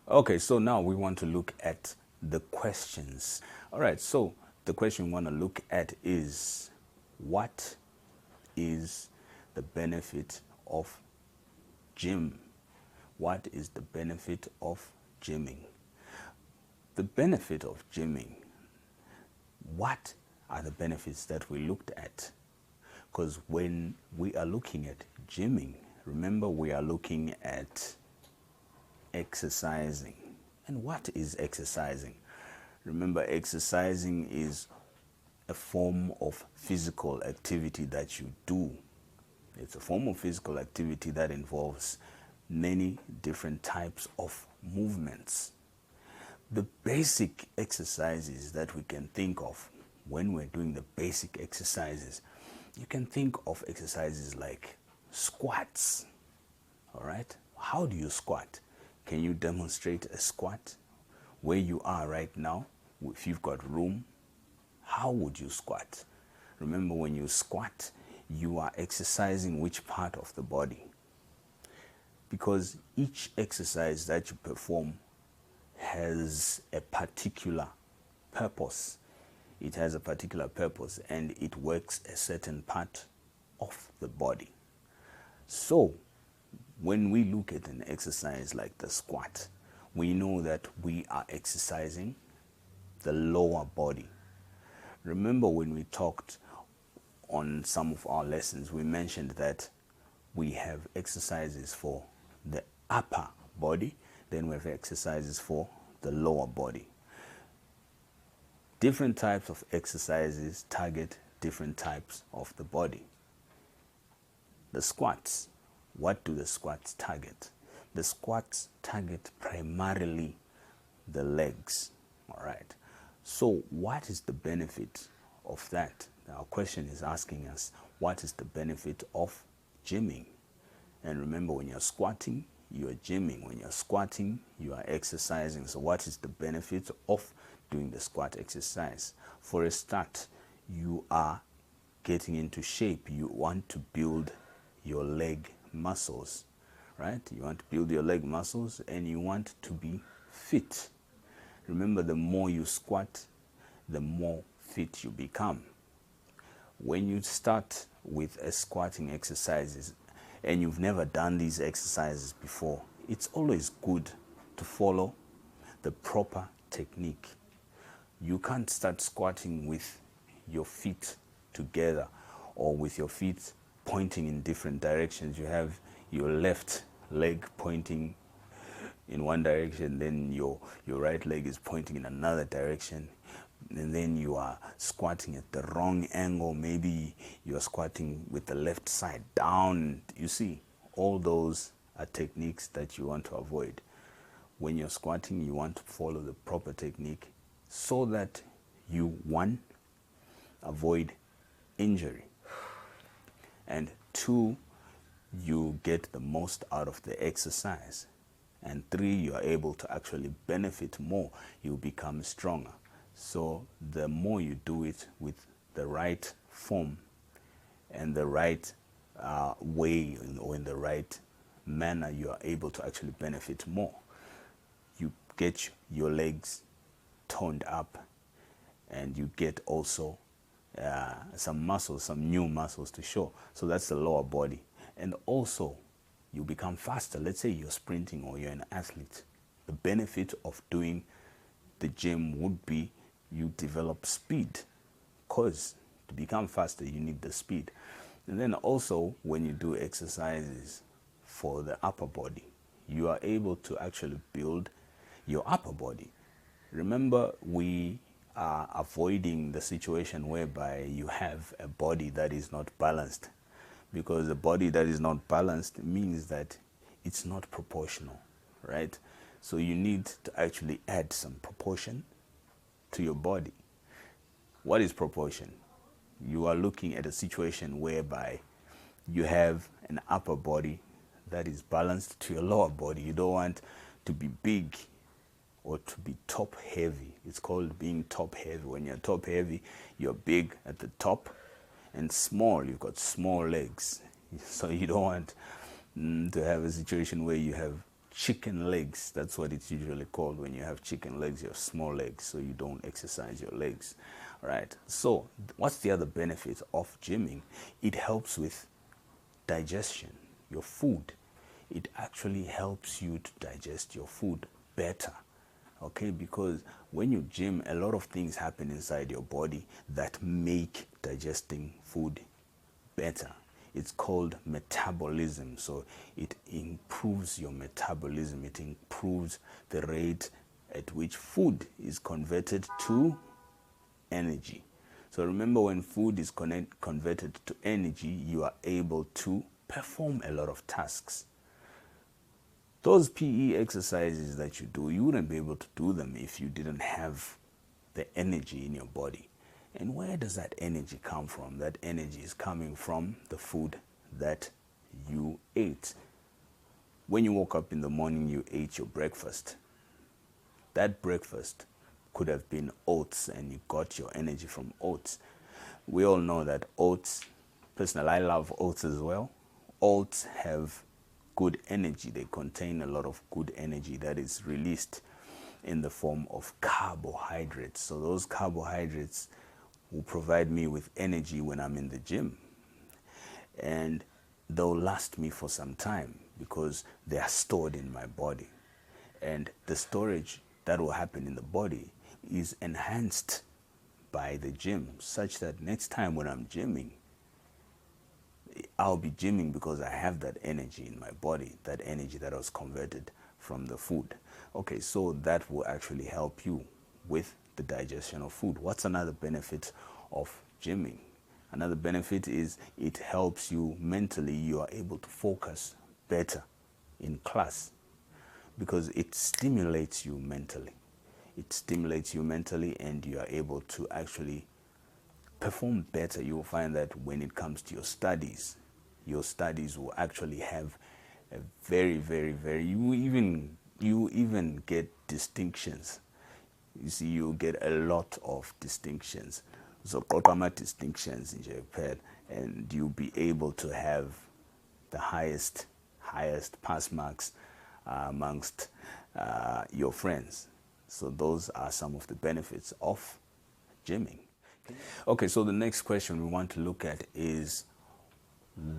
Okay, so now we want to look at the questions. All right, so the question we want to look at is, what is the benefit of gym? What is the benefit of gymming? The benefit of gymming, what are the benefits that we looked at? Because when we are looking at gymming, remember we are looking at exercising. And what is exercising? Remember, exercising is a form of physical activity that you do. It's a form of physical activity that involves many different types of movements. The basic exercises that we can think of when we're doing the basic exercises, you can think of exercises like squats. All right? How do you squat? Can you demonstrate a squat where you are right now? If you've got room, how would you squat? Remember, when you squat, you are exercising which part of the body? Because each exercise that you perform has a particular purpose. It has a particular purpose and it works a certain part of the body. So, when we look at an exercise like the squat, we know that we are exercising the lower body. Remember when we talked on some of our lessons, we mentioned that we have exercises for the upper body, then we have exercises for the lower body. Different types of exercises target different types of the body. The squats, what do the squats target? The squats target primarily the legs. All right. So what is the benefit of that? Our question is asking us, what is the benefit of gymming? And remember, when you're squatting, you are gymming. When you're squatting, you are exercising. So what is the benefit of doing the squat exercise? For a start, you are getting into shape. You want to build your leg muscles, right? You want to build your leg muscles and you want to be fit. Remember, the more you squat, the more fit you become. When you start with a squatting exercises and you've never done these exercises before, it's always good to follow the proper technique. You can't start squatting with your feet together or with your feet pointing in different directions. You have your left leg pointing in one direction, then your right leg is pointing in another direction, and then you are squatting at the wrong angle. Maybe you're squatting with the left side down. You see, all those are techniques that you want to avoid. When you're squatting, you want to follow the proper technique so that you, one, avoid injury, and two, you get the most out of the exercise, and three, you are able to actually benefit more. You become stronger. So the more you do it with the right form and the right way, or in the right manner, you are able to actually benefit more. You get your legs toned up, and you get also some muscles, some new muscles to show. So that's the lower body. And also, you become faster. Let's say you're sprinting or you're an athlete. The benefit of doing the gym would be you develop speed, because to become faster, you need the speed. And then also, when you do exercises for the upper body, you are able to actually build your upper body. Remember, we are avoiding the situation whereby you have a body that is not balanced, because a body that is not balanced means that it's not proportional, right? So you need to actually add some proportion to your body. What is proportion? You are looking at a situation whereby you have an upper body that is balanced to your lower body. You don't want to be big or to be top heavy. It's called being top heavy. When you're top heavy, you're big at the top and small. You've got small legs. So you don't want to have a situation where you have chicken legs. That's what it's usually called. When you have chicken legs, you have small legs, so you don't exercise your legs. All right. So what's the other benefit of gymming? It helps with digestion, your food. It actually helps you to digest your food better. Okay, because when you gym, a lot of things happen inside your body that make digesting food better. It's called metabolism. So it improves your metabolism. It improves the rate at which food is converted to energy. So remember, when food is converted to energy, you are able to perform a lot of tasks. Those PE exercises that you do, you wouldn't be able to do them if you didn't have the energy in your body. And where does that energy come from? That energy is coming from the food that you ate. When you woke up in the morning, you ate your breakfast. That breakfast could have been oats, and you got your energy from oats. We all know that oats, personally, I love oats as well. Oats have good energy. They contain a lot of good energy that is released in the form of carbohydrates. So those carbohydrates will provide me with energy when I'm in the gym, and they'll last me for some time because they are stored in my body. And the storage that will happen in the body is enhanced by the gym, such that next time when I'm gymming, I'll be gymming because I have that energy in my body, that energy that was converted from the food. Okay, so that will actually help you with the digestion of food. What's another benefit of gymming? Another benefit is it helps you mentally. You are able to focus better in class because it stimulates you mentally. It stimulates you mentally, and you are able to actually perform better. You will find that when it comes to your studies will actually have a very, you even get distinctions. You see, you get a lot of distinctions. So distinctions in Japan, and you'll be able to have the highest pass marks amongst your friends. So those are some of the benefits of gymming. Okay, so the next question we want to look at is,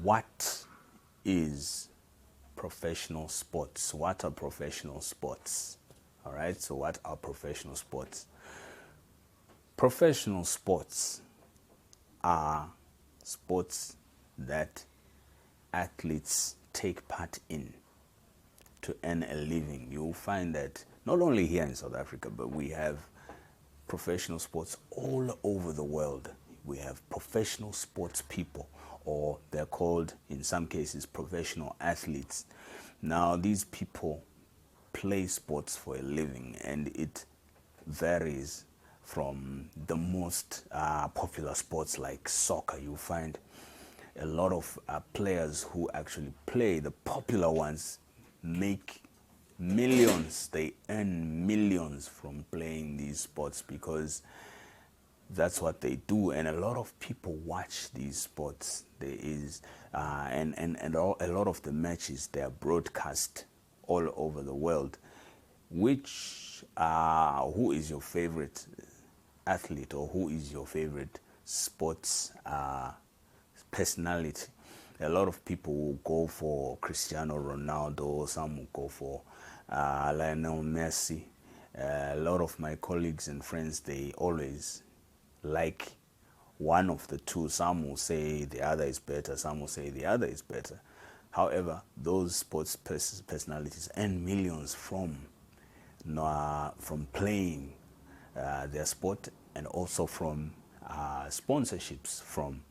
what is professional sports? What are professional sports? All right, so what are professional sports? Professional sports are sports that athletes take part in to earn a living. You'll find that not only here in South Africa, but we have professional sports all over the world. We have professional sports people, or they're called, in some cases, professional athletes. Now, these people play sports for a living, and it varies from the most popular sports like soccer. You find a lot of players who actually play, the popular ones, make millions. They earn millions from playing these sports because that's what they do, and a lot of people watch these sports. There is and a lot of the matches, they are broadcast all over the world. Who is your favorite athlete, or who is your favorite sports personality? A lot of people will go for Cristiano Ronaldo, some will go for Lionel Messi. A lot of my colleagues and friends, they always like one of the two. Some will say the other is better, some will say the other is better. However, those sports personalities earn millions from playing their sport, and also from sponsorships from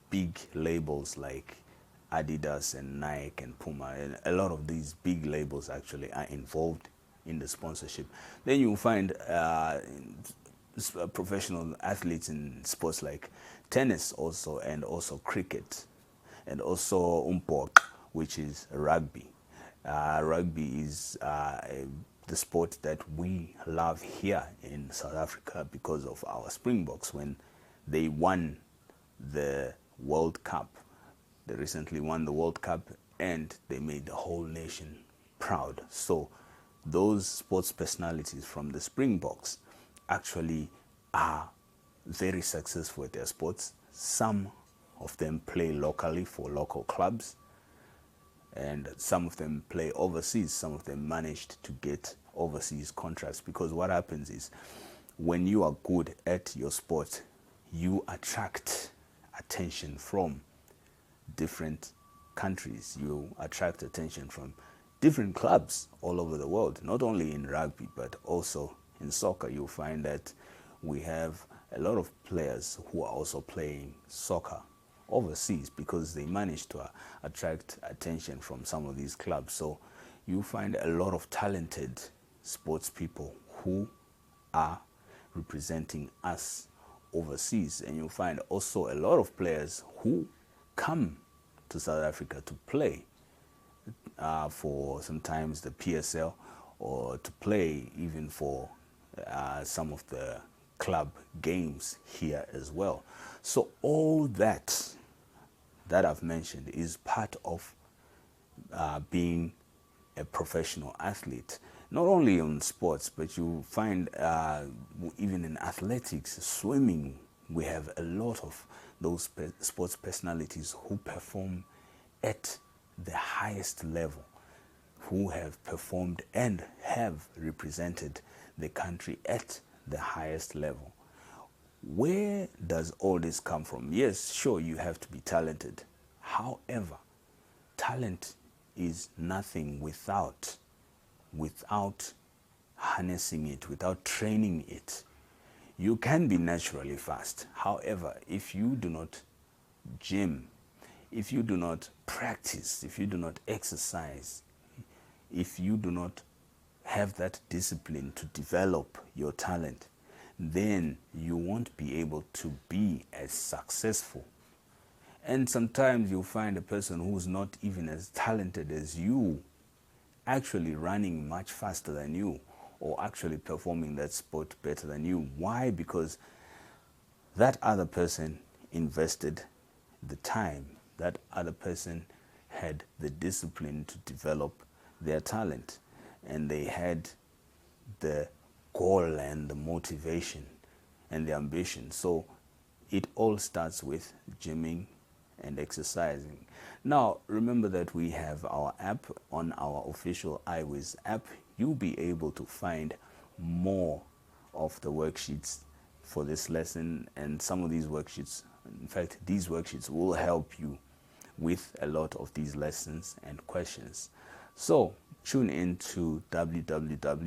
big labels like Adidas and Nike and Puma. And a lot of these big labels actually are involved in the sponsorship. Then you will find professional athletes in sports like tennis also, and also cricket, and also umpok, which is rugby. Rugby is the sport that we love here in South Africa because of our Springboks. When they won the World Cup, they recently won the World Cup, and they made the whole nation proud. So those sports personalities from the Springboks actually are very successful at their sports. Some of them play locally for local clubs, and some of them play overseas. Some of them managed to get overseas contracts, because what happens is when you are good at your sport, you attract attention from different countries. You attract attention from different clubs all over the world, not only in rugby but also in soccer. You'll find that we have a lot of players who are also playing soccer overseas because they managed to attract attention from some of these clubs. So you find a lot of talented sports people who are representing us overseas, and you'll find also a lot of players who come to South Africa to play for sometimes the PSL, or to play even for some of the club games here as well. So all that I've mentioned is part of being a professional athlete. Not only on sports, but you find even in athletics, swimming, we have a lot of those sports personalities who perform at the highest level, who have performed and have represented the country at the highest level. Where does all this come from? Yes, sure, you have to be talented. However, talent is nothing without harnessing it, without training it. You can be naturally fast. However, if you do not gym, if you do not practice, if you do not exercise, if you do not have that discipline to develop your talent, then you won't be able to be as successful. And sometimes you'll find a person who's not even as talented as you actually running much faster than you, or actually performing that sport better than you. Why? Because that other person invested the time, that other person had the discipline to develop their talent, and they had the goal and the motivation and the ambition. So it all starts with gymming and exercising. Now remember that we have our app. On our official iWiz app, you'll be able to find more of the worksheets for this lesson, and some of these worksheets, in fact these worksheets, will help you with a lot of these lessons and questions. So tune in to www.iwiz.co.za.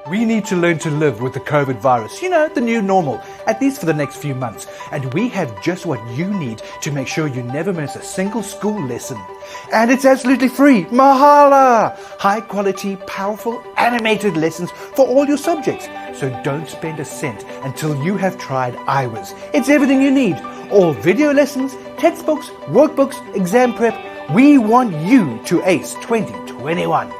We need to learn to live with the COVID virus, the new normal, at least for the next few months. And we have just what you need to make sure you never miss a single school lesson. And it's absolutely free. Mahala! High quality, powerful, animated lessons for all your subjects. So don't spend a cent until you have tried iWiz. It's everything you need. All video lessons, textbooks, workbooks, exam prep. We want you to ace 2021.